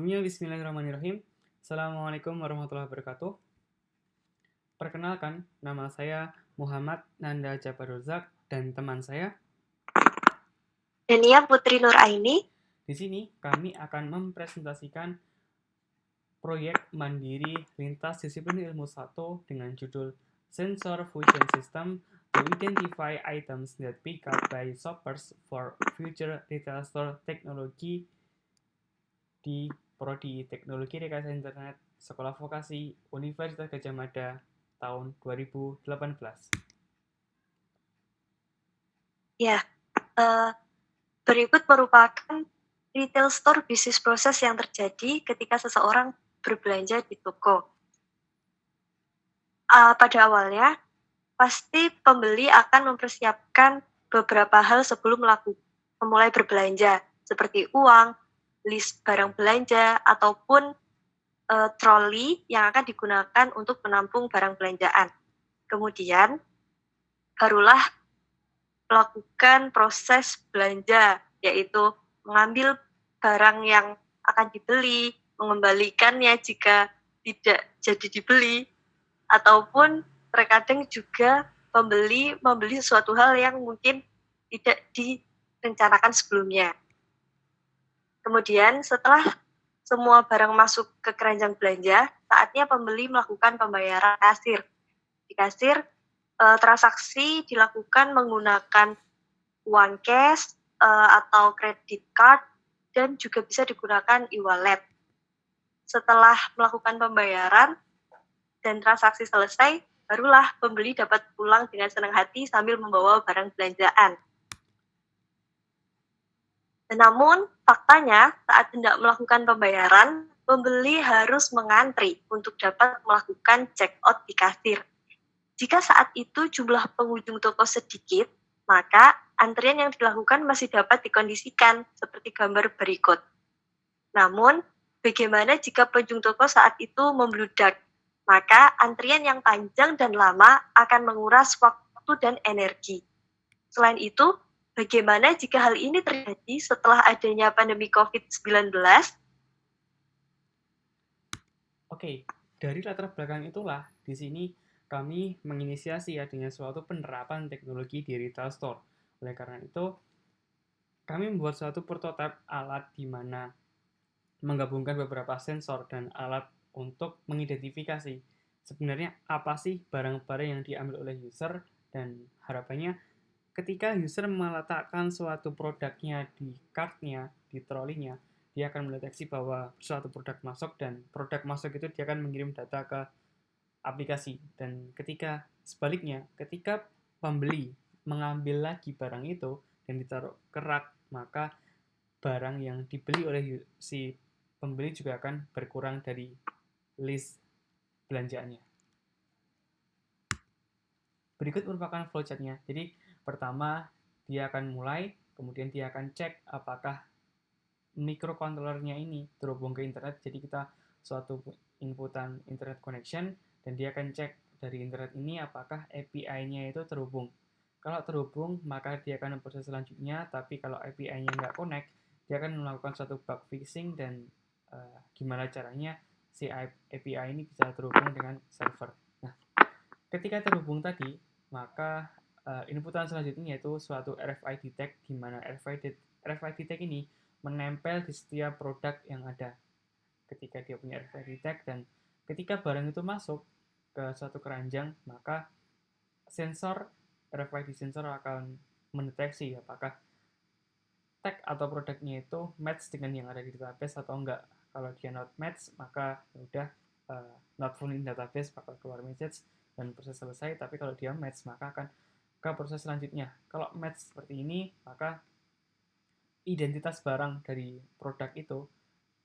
Sebelumnya, bismillahirrahmanirrahim. Assalamualaikum warahmatullahi wabarakatuh. Perkenalkan, nama saya Muhammad Nanda Jabaruzak dan teman saya. Dania Putri Nur Aini. Di sini kami akan mempresentasikan proyek mandiri lintas disiplin ilmu 1 dengan judul Sensor Fusion System to Identify Items that Pick Up by Shoppers for Future Retail Store Technology di Prodi Teknologi Rekayasa Internet Sekolah Vokasi Universitas Gadjah Mada tahun 2018. Ya, berikut merupakan retail store bisnis proses yang terjadi ketika seseorang berbelanja di toko. Pada awalnya, pasti pembeli akan mempersiapkan beberapa hal sebelum memulai berbelanja, seperti uang, list barang belanja, ataupun troli yang akan digunakan untuk menampung barang belanjaan. Kemudian, barulah melakukan proses belanja, yaitu mengambil barang yang akan dibeli, mengembalikannya jika tidak jadi dibeli, ataupun terkadang juga pembeli membeli sesuatu hal yang mungkin tidak direncanakan sebelumnya. Kemudian setelah semua barang masuk ke keranjang belanja, saatnya pembeli melakukan pembayaran kasir. Di kasir, transaksi dilakukan menggunakan uang cash atau credit card dan juga bisa digunakan e-wallet. Setelah melakukan pembayaran dan transaksi selesai, barulah pembeli dapat pulang dengan senang hati sambil membawa barang belanjaan. Namun, faktanya saat hendak melakukan pembayaran, pembeli harus mengantri untuk dapat melakukan check out di kasir. Jika saat itu jumlah pengunjung toko sedikit, maka antrian yang dilakukan masih dapat dikondisikan seperti gambar berikut. Namun, bagaimana jika pengunjung toko saat itu membludak? Maka antrian yang panjang dan lama akan menguras waktu dan energi. Selain itu, bagaimana jika hal ini terjadi setelah adanya pandemi COVID-19? Oke, dari latar belakang itulah di sini kami menginisiasi adanya suatu penerapan teknologi di retail store. Oleh karena itu, kami membuat suatu prototipe alat di mana menggabungkan beberapa sensor dan alat untuk mengidentifikasi sebenarnya apa sih barang-barang yang diambil oleh user, dan harapannya ketika user meletakkan suatu produknya di kartnya, di trolinya, dia akan mendeteksi bahwa suatu produk masuk, dan produk masuk itu dia akan mengirim data ke aplikasi. Dan ketika sebaliknya, ketika pembeli mengambil lagi barang itu dan ditaruh ke rak, maka barang yang dibeli oleh si pembeli juga akan berkurang dari list belanjaannya. Berikut merupakan flowchartnya. Jadi pertama dia akan mulai, kemudian dia akan cek apakah microcontrollernya ini terhubung ke internet. Jadi kita suatu inputan internet connection, dan dia akan cek dari internet ini apakah API-nya itu terhubung. Kalau terhubung, maka dia akan memproses selanjutnya. Tapi kalau API-nya nggak connect, dia akan melakukan suatu bug fixing dan gimana caranya si API ini bisa terhubung dengan server. Nah, ketika terhubung tadi, maka inputan selanjutnya yaitu suatu RFID tag, di mana RFID tag ini menempel di setiap produk yang ada. Ketika dia punya RFID tag dan ketika barang itu masuk ke suatu keranjang, maka RFID sensor akan mendeteksi apakah tag atau produknya itu match dengan yang ada di database atau enggak. Kalau dia not match, maka udah not found in database, bakal keluar message dan proses selesai. Tapi kalau dia match, maka akan ke proses selanjutnya. Kalau match seperti ini, maka identitas barang dari produk itu,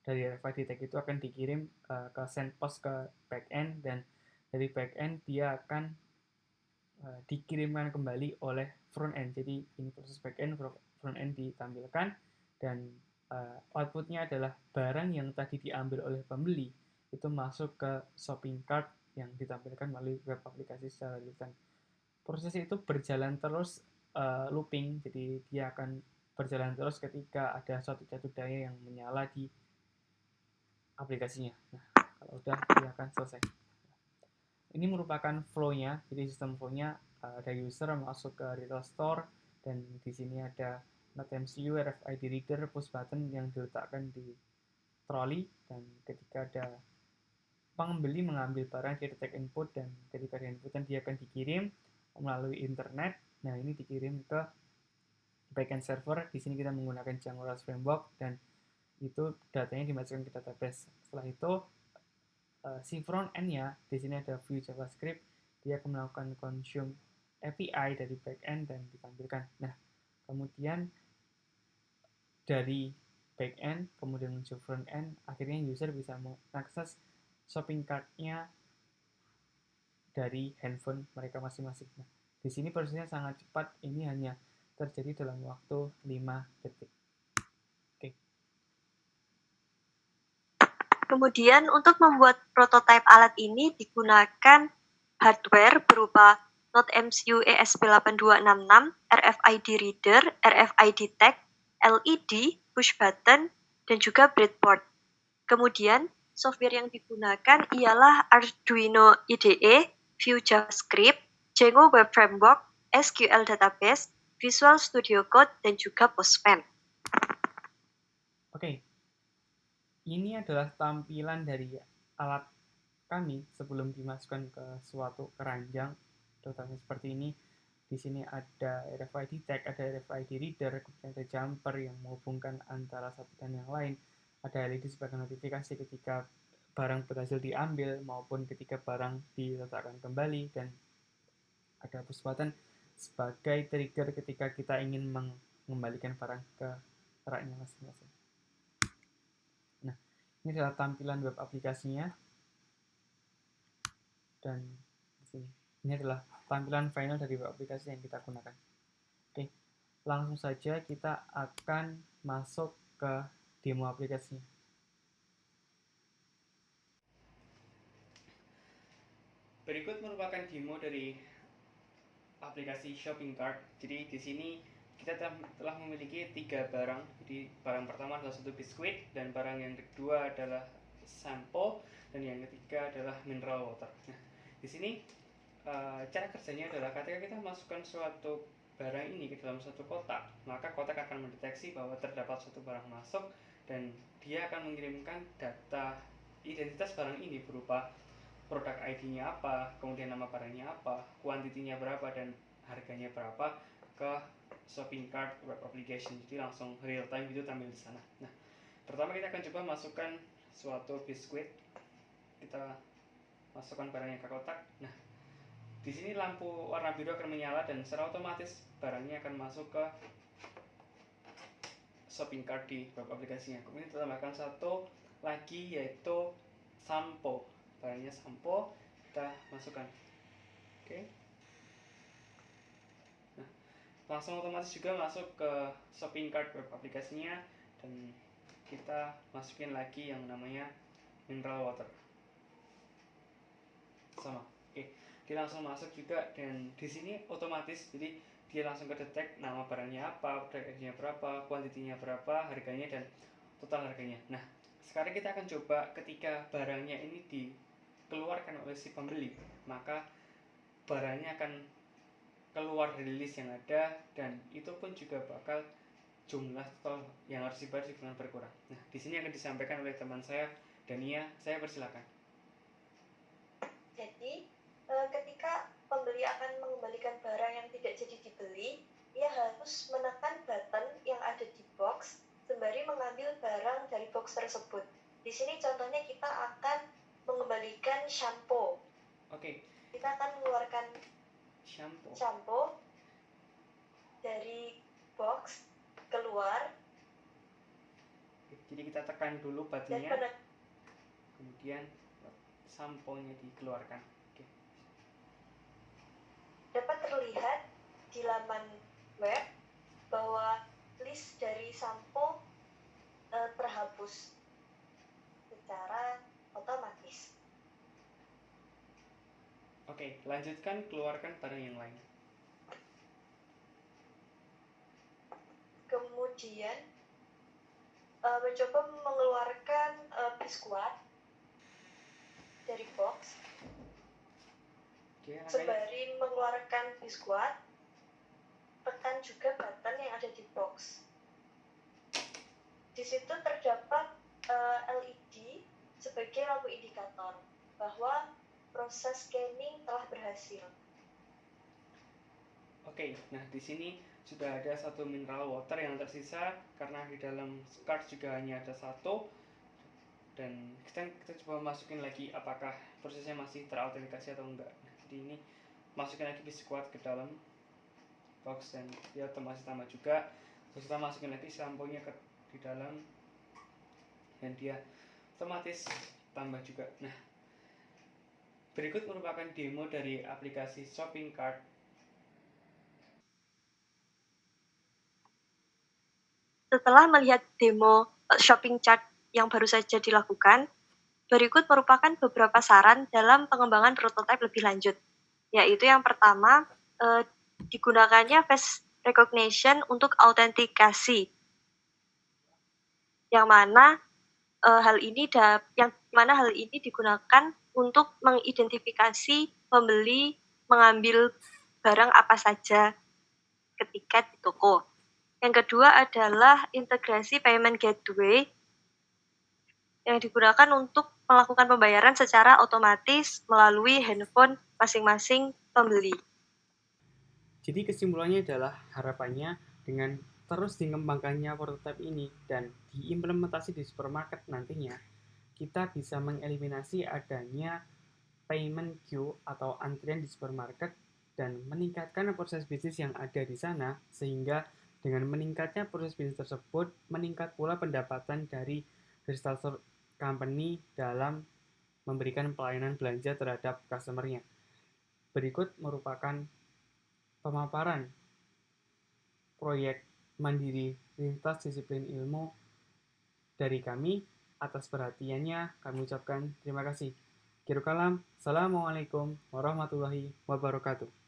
dari RFID tag itu akan dikirim ke sendpost ke backend, dan dari backend dia akan dikirimkan kembali oleh front end. Jadi ini proses backend, front end ditampilkan, dan outputnya adalah barang yang tadi diambil oleh pembeli itu masuk ke shopping cart yang ditampilkan melalui web aplikasi secara real time. Proses itu berjalan terus looping, jadi dia akan berjalan terus ketika ada suatu jatuh daya yang menyala di aplikasinya. Nah, kalau udah dia akan selesai. Ini merupakan flow-nya, jadi sistem flow-nya ada user masuk ke retail store dan di sini ada NoteMCU, RFID reader, push button yang diletakkan di troli dan ketika ada pembeli mengambil barang dia detek input dan ketika di input dia akan dikirim melalui internet. Nah, ini dikirim ke backend server. Di sini kita menggunakan Django REST Framework dan itu datanya dimasukkan ke database. Setelah itu si front end-nya di sini ada view JavaScript, dia akan melakukan consume API dari backend dan ditampilkan. Nah, kemudian dari backend kemudian menuju front end, akhirnya user bisa mengakses shopping cart-nya dari handphone mereka masing-masing. Nah, di sini prosesnya sangat cepat, ini hanya terjadi dalam waktu 5 detik. Oke. Kemudian untuk membuat prototipe alat ini digunakan hardware berupa NoteMCU ESP8266, RFID reader, RFID tag, LED, push button, dan juga breadboard. Kemudian software yang digunakan ialah Arduino IDE, Vue JavaScript, Django Web Framework, SQL Database, Visual Studio Code, dan juga Postman. Oke. Ini adalah tampilan dari alat kami sebelum dimasukkan ke suatu keranjang, contohnya seperti ini. Di sini ada RFID tag, ada RFID reader, kemudian ada jumper yang menghubungkan antara satu dan yang lain. Ada LED sebagai notifikasi ketika barang berhasil diambil maupun ketika barang diletakkan kembali, dan ada push button sebagai trigger ketika kita ingin mengembalikan barang ke raknya masing-masing. Nah, ini adalah tampilan web aplikasinya dan di sini ini adalah tampilan final dari web aplikasi yang kita gunakan. Oke, langsung saja kita akan masuk ke demo aplikasinya. Berikut merupakan demo dari aplikasi shopping cart. Jadi di sini kita telah memiliki 3 barang. Jadi barang pertama adalah satu biskuit dan barang yang kedua adalah sampo dan yang ketiga adalah mineral water. Nah, di sini cara kerjanya adalah ketika kita masukkan suatu barang ini ke dalam satu kotak, maka kotak akan mendeteksi bahwa terdapat suatu barang masuk dan dia akan mengirimkan data identitas barang ini berupa produk ID-nya apa, kemudian nama barangnya apa, kuantitinya berapa, dan harganya berapa ke shopping cart web application. Jadi langsung real time itu tampil di sana. Nah, pertama kita akan coba masukkan suatu biskuit. Kita masukkan barangnya ke kotak. Nah, di sini lampu warna biru akan menyala dan secara otomatis barangnya akan masuk ke shopping cart di web aplikasinya. Kemudian kita tambahkan satu lagi yaitu sampo. Barangnya sampo kita masukkan. Oke. Nah, langsung otomatis juga masuk ke shopping cart web aplikasinya dan kita masukin lagi yang namanya mineral water. Sama. Oke. Dia langsung masuk juga dan di sini otomatis, jadi dia langsung kedetek nama barangnya apa, harganya berapa, kuantitinya berapa, harganya dan total harganya. Nah, sekarang kita akan coba ketika barangnya ini dikeluarkan oleh si pembeli, maka barangnya akan keluar dari list yang ada dan itu pun juga bakal jumlah total yang harus dibayar juga berkurang. Nah, di sini akan disampaikan oleh teman saya Dania. Saya persilakan. Jadi, ketika pembeli akan mengembalikan barang yang tidak jadi dibeli, ia harus menekan button yang ada di box sembari mengambil barang dari box tersebut. Di sini contohnya kita akan mengembalikan shampoo. Oke. Kita akan mengeluarkan shampoo dari box keluar. Jadi kita tekan dulu buttonnya, kemudian samponya dikeluarkan. Oke. Dapat terlihat di laman web bahwa list dari sampo terhapus secara otomatis. Oke, lanjutkan keluarkan barang yang lain. Kemudian mencoba mengeluarkan biskuit. Sembari mengeluarkan biskuit, tekan juga button yang ada di box. Di situ terdapat LED sebagai lampu indikator bahwa proses scanning telah berhasil. Oke, nah di sini sudah ada satu mineral water yang tersisa karena di dalam card juga hanya ada satu, dan kita coba masukin lagi apakah prosesnya masih terautentikasi atau enggak. Nah, jadi ini masukin lagi biskuit ke dalam box dan dia otomatis tambah juga. Terus kita masukin lagi samponya di dalam dan dia otomatis tambah juga. Nah, berikut merupakan demo dari aplikasi shopping cart. Setelah melihat demo shopping chart yang baru saja dilakukan, berikut merupakan beberapa saran dalam pengembangan prototipe lebih lanjut. Yaitu yang pertama, digunakannya face recognition untuk autentikasi. Yang mana hal ini digunakan untuk mengidentifikasi pembeli mengambil barang apa saja ketika di toko. Yang kedua adalah integrasi payment gateway yang digunakan untuk melakukan pembayaran secara otomatis melalui handphone masing-masing pembeli. Jadi kesimpulannya adalah harapannya dengan terus dikembangkannya prototipe ini dan diimplementasi di supermarket nantinya, kita bisa mengeliminasi adanya payment queue atau antrian di supermarket dan meningkatkan proses bisnis yang ada di sana, sehingga dengan meningkatnya proses bisnis tersebut, meningkat pula pendapatan dari digital store company dalam memberikan pelayanan belanja terhadap customer-nya. Berikut merupakan pemaparan proyek mandiri lintas disiplin ilmu dari kami. Atas perhatiannya kami ucapkan terima kasih. Assalamualaikum warahmatullahi wabarakatuh.